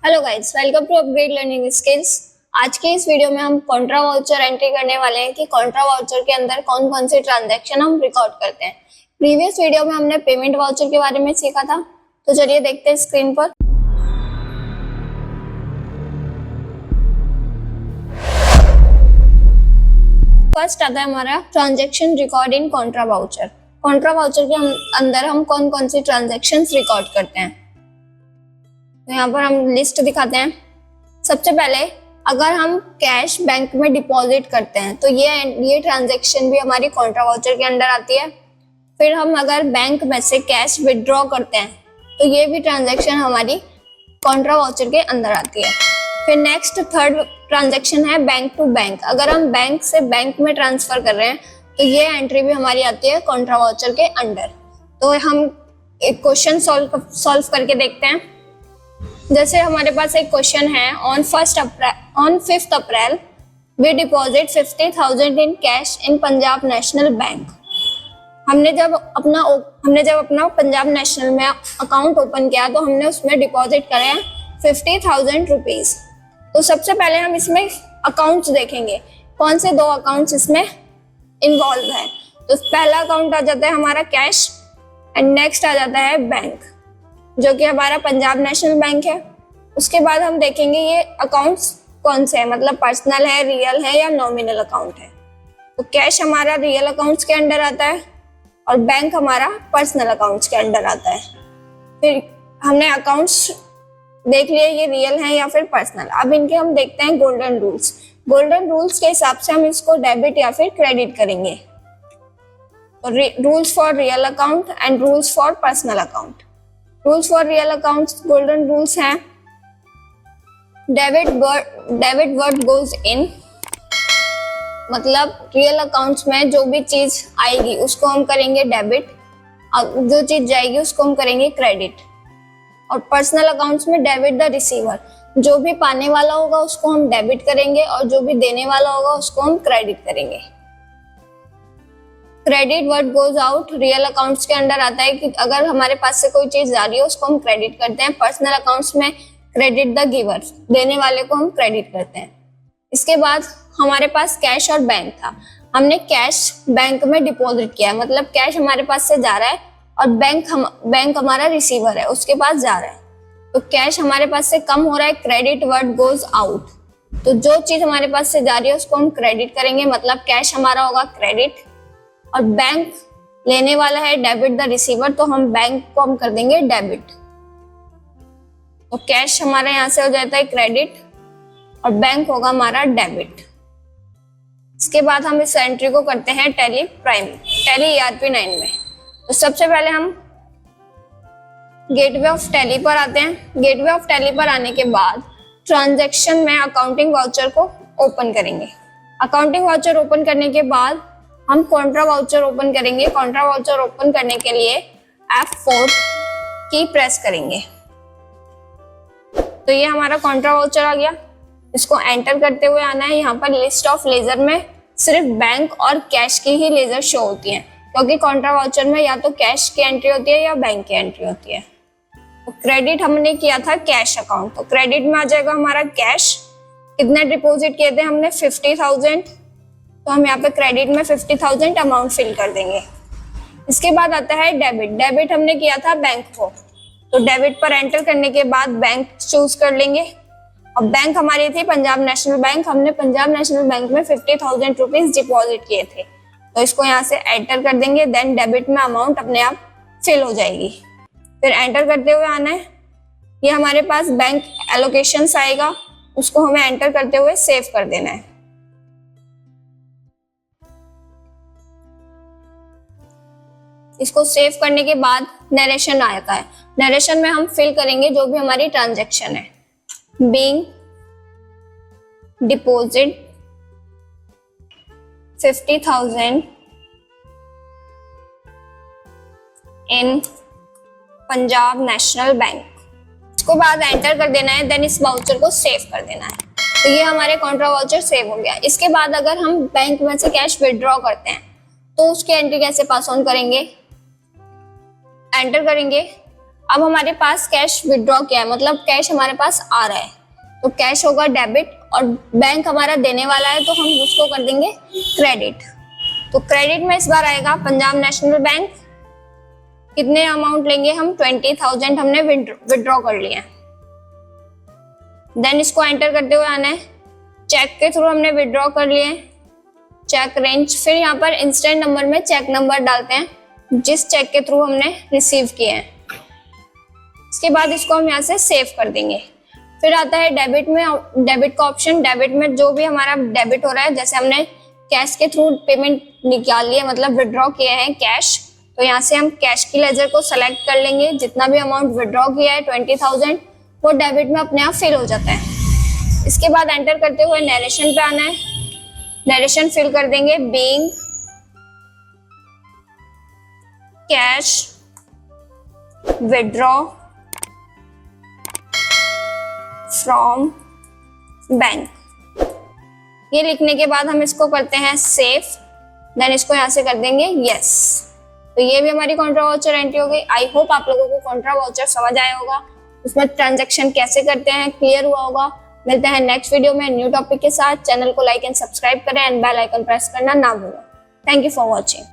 Hello guys, welcome to upgrade learning skills. आज के इस वीडियो में हम कॉन्ट्रा वाउचर एंट्री करने वाले हैं कि कॉन्ट्रा वाउचर के अंदर कौन कौन से ट्रांजैक्शन हम रिकॉर्ड करते हैं। प्रीवियस वीडियो में हमने पेमेंट वाउचर के बारे में सीखा था, तो चलिए देखते हैं स्क्रीन पर। फर्स्ट आता है हमारा transaction record in Contra voucher. Contra voucher के अंदर हम कौन कौन सी ट्रांजैक्शन रिकॉर्ड करते हैं, तो यहाँ पर हम लिस्ट दिखाते हैं। सबसे पहले अगर हम कैश बैंक में डिपॉजिट करते हैं तो ये ट्रांजैक्शन भी हमारी कॉन्ट्रा वाउचर के अंडर आती है। फिर हम अगर बैंक में से कैश विड्रॉ करते हैं तो ये भी ट्रांजैक्शन हमारी कॉन्ट्रा वाउचर के अंदर आती है। फिर नेक्स्ट थर्ड ट्रांजैक्शन है बैंक टू बैंक। अगर हम बैंक से बैंक में ट्रांसफर कर रहे हैं तो ये एंट्री भी हमारी आती है कॉन्ट्रा वाउचर के अंडर। तो हम एक क्वेश्चन सॉल्व करके देखते हैं। जैसे हमारे पास एक क्वेश्चन है, on 5th April we deposit 50,000 in cash in Punjab National Bank. हमने जब अपना पंजाब नेशनल में अकाउंट ओपन किया तो हमने उसमें डिपॉजिट करे हैं 50,000 रुपीज। तो सबसे पहले हम इसमें अकाउंट्स देखेंगे, कौन से दो अकाउंट्स इसमें इन्वॉल्व है। तो पहला अकाउंट आ जाता है हमारा कैश एंड नेक्स्ट आ जाता है बैंक, जो कि हमारा पंजाब नेशनल बैंक है। उसके बाद हम देखेंगे ये अकाउंट्स कौन से हैं, मतलब पर्सनल है, रियल है या नॉमिनल अकाउंट है। तो कैश हमारा रियल अकाउंट्स के अंडर आता है और बैंक हमारा पर्सनल अकाउंट्स के अंडर आता है। फिर हमने अकाउंट्स देख लिए ये रियल है या फिर पर्सनल। अब इनके हम देखते हैं गोल्डन रूल्स। गोल्डन रूल्स के हिसाब से हम इसको डेबिट या फिर क्रेडिट करेंगे। तो rules for real account and rules for personal account. Rules for real accounts golden rules हैं, डेबिट वर्ड गोज इन, मतलब रियल अकाउंट्स में जो भी चीज आएगी उसको हम करेंगे डेबिट, जो चीज जाएगी उसको हम करेंगे क्रेडिट। और पर्सनल अकाउंट्स में डेबिट द रिसीवर, जो भी पाने वाला होगा उसको हम डेबिट करेंगे और जो भी देने वाला होगा उसको हम क्रेडिट करेंगे। Credit word goes out real accounts के अंडर आता है कि अगर हमारे पास से कोई चीज जा रही है उसको हम क्रेडिट करते हैं। पर्सनल अकाउंट्स में क्रेडिट द गिवर, देने वाले को हम क्रेडिट करते हैं। इसके बाद हमारे पास कैश और बैंक था। हमने कैश बैंक में डिपॉजिट किया, मतलब कैश हमारे पास से जा रहा है और बैंक हमारा रिसीवर है, उसके पास जा रहा है। तो कैश हमारे पास से कम हो रहा है, क्रेडिट वर्ड गोज आउट। तो जो चीज हमारे पास से जा रही है उसको हम क्रेडिट करेंगे, मतलब कैश हमारा होगा क्रेडिट और बैंक लेने वाला है डेबिट द रिसीवर, तो हम बैंक को हम कर देंगे डेबिट। तो कैश हमारा यहाँ से हो जाता है क्रेडिट और बैंक होगा हमारा डेबिट। इसके बाद हम इस एंट्री को करते हैं टैली ERP 9 में। तो सबसे पहले हम गेटवे ऑफ टैली पर आते हैं। गेटवे ऑफ टैली पर आने के बाद ट्रांजैक्शन में अकाउंटिंग वाउचर को ओपन करेंगे। अकाउंटिंग वाउचर ओपन करने के बाद हम कॉन्ट्रा वाउचर ओपन करेंगे। कॉन्ट्रा वाउचर ओपन करने के लिए F4 की प्रेस करेंगे। तो ये हमारा कॉन्ट्रा वाउचर आ गया। इसको एंटर करते हुए आना है। यहाँ पर लिस्ट ऑफ लेजर में सिर्फ बैंक और कैश की ही लेजर शो होती हैं, क्योंकि कॉन्ट्रा वाउचर में या तो कैश की एंट्री होती है या बैंक की एंट्री होती है। तो क्रेडिट हमने किया था कैश अकाउंट, तो क्रेडिट में आ जाएगा हमारा कैश। कितने डिपॉजिट किए थे हमने 50,000, तो हम यहाँ पे क्रेडिट में 50,000 अमाउंट फिल कर देंगे। इसके बाद आता है डेबिट। डेबिट हमने किया था बैंक को, तो डेबिट पर एंटर करने के बाद बैंक चूज कर लेंगे। और बैंक हमारी थी पंजाब नेशनल बैंक। हमने पंजाब नेशनल बैंक में 50,000 रुपीज डिपॉजिट किए थे, तो इसको यहाँ से एंटर कर देंगे। देन डेबिट में अमाउंट अपने आप फिल हो जाएगी। फिर एंटर करते हुए आना है। ये हमारे पास बैंक एलोकेशंस आएगा, उसको हमें एंटर करते हुए सेव कर देना है। इसको सेव करने के बाद नरेशन आता है। नरेशन में हम फिल करेंगे जो भी हमारी ट्रांजैक्शन है। बीइंग डिपॉजिट 50,000 इन पंजाब नेशनल बैंक, इसको बाद एंटर कर देना है। देन इस वाउचर को सेव कर देना है। तो ये हमारे कॉन्ट्रा वाउचर सेव हो गया। इसके बाद अगर हम बैंक में से कैश विड्रॉ करते हैं तो उसकी एंट्री कैसे पास ऑन करेंगे, एंटर करेंगे। अब हमारे पास कैश विड्रॉ किया है, मतलब कैश हमारे पास आ रहा है, तो कैश होगा डेबिट और बैंक हमारा देने वाला है तो हम उसको कर देंगे क्रेडिट। तो क्रेडिट में इस बार आएगा पंजाब नेशनल बैंक, कितने अमाउंट लेंगे हम, 20,000 हमने विड्रॉ कर लिया। देन इसको एंटर करते हुए आना है, चेक के थ्रू हमने विड्रॉ कर लिए, चेक रेंज, फिर यहाँ पर इंस्टेंट नंबर में चेक नंबर डालते हैं जिस चेक के थ्रू हमने रिसीव किए हैं। इसके बाद इसको हम यहाँ से सेव कर देंगे। फिर आता है डेबिट में, डेबिट का ऑप्शन। डेबिट में जो भी हमारा डेबिट हो रहा है, जैसे हमने कैश के थ्रू पेमेंट निकाल लिया, मतलब विड्रॉ किए हैं कैश, तो यहाँ से हम कैश की लेजर को सेलेक्ट कर लेंगे। जितना भी अमाउंट विड्रॉ किया है 20,000 वो डेबिट में अपने आप फिल हो जाता है। इसके बाद एंटर करते हुए नरेशन पे आना है, नरेशन फिल कर देंगे, being cash withdraw from bank. ये लिखने के बाद हम इसको करते हैं सेव, देन इसको यहाँ से कर देंगे यस। तो ये भी हमारी कॉन्ट्रा वाउचर एंट्री हो गई। आई होप आप लोगों को कॉन्ट्रा वाउचर समझ आया होगा, उसमें ट्रांजैक्शन कैसे करते हैं क्लियर हुआ होगा। मिलते हैं नेक्स्ट वीडियो में न्यू टॉपिक के साथ। चैनल को लाइक एंड सब्सक्राइब करें एंड बेल आइकन प्रेस करना ना भूलें। Thank you for watching.